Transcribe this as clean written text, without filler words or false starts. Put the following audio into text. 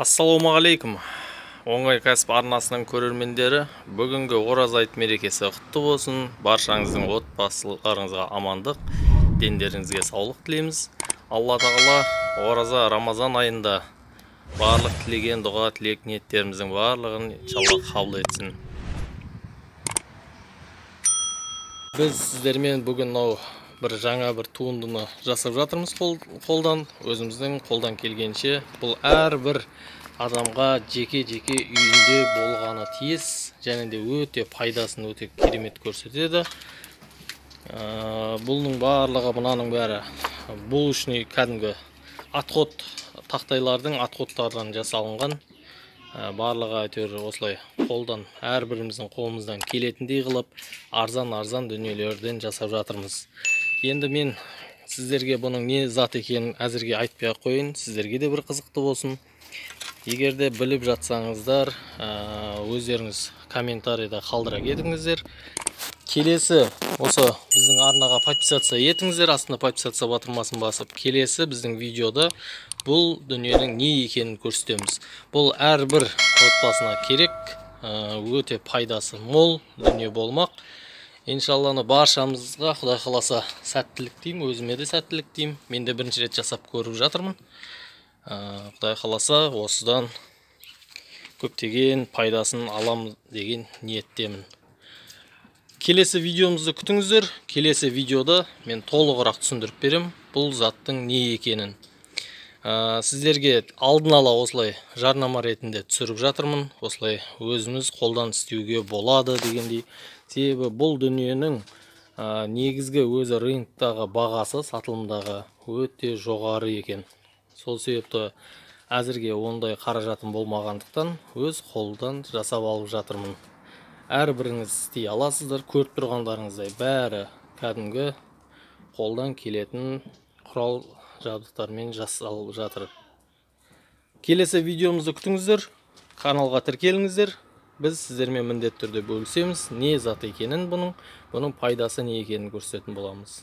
Ассалаумағалейкум. Оңай кәсіп арнасының көрермендері, бүгінгі ораза айт мерекесі құтты болсын. Баршаңыздың отбасыларыңызға амандық, дендеріңізге саулық тілейміз. Алла тағала ораза Рамазан айында барлық тілеген дұға, тілек, ниеттеріміздің барлығын иншалла қабыл етсін. Біз сіздермен бүгін бір жаңа бір туындыны жасап жатырмыз қолдан. Өзіміздің қолдан келгенше бұл әрбір адамға жеке-жеке үйінде болғаны тиіс, және де өте пайдасын өте керемет көрсетеді. Бұның барлығы, мұнаның бәрі бұл үшін кәдімгі отход тақтайлардың отходтардан жасалынған. Барлығы әйтеуір осылай қолдан, әрбіріміздің қолымыздан келетіндей қылып, арзан дүниелерден жасап жатырмыз. Енді мен сіздерге бұның не зат екенін әзірге айтпай қойын, сіздерге де бір қызықты болсын. Егерде біліп жатсаңыздар, өздеріңіз комментарийда қалдыра кетіңіздер. Келесі осы біздің арнаға подписация етіңіздер, астына подписация батырмасын басып. Келесі біздің видеода бұл дүниенің не екенін көрсетеміз. Бұл әрбір отбасына керек, өте пайдасы мол дүние болмақ. Иншалланы баршамызға Құдай қаласа сәттілік деймін, өзіме де сәттілік деймін. Мен де бірінші рет жасап көріп жатырмын. Құдай қаласа осыдан көптеген пайдасын алам деген ниеттемін. Келесі видеомызды күтіңіздер. Келесі видеода мен толығырақ түсіндіріп берем бұл заттың не екенін. Сіздерге алдын ала осылай жарнама ретінде түсіріп жатырмын. Осылай өзіміз қолдан істеуге болады дегендей. Себебі бұл дүниенің негізгі өзі рыноктағы бағасы, сатылымдағы өте жоғары екен. Сол себепті әзірге ондай қаражатым болмағандықтан өз қолдан жасап алып жатырмын. Әрбіріңіз істей аласыздар, көріп тұрғандарыңыздай бәрі кәдімгі қолдан келетін құрал жабдықтармен жасалып жатыр. Келесі видеомызды күтіңіздер, каналға тіркеліңіздер. Біз сіздермен міндетті түрде бөлісеміз, не зат екенін, бұның пайдасы не екенін көрсететін боламыз.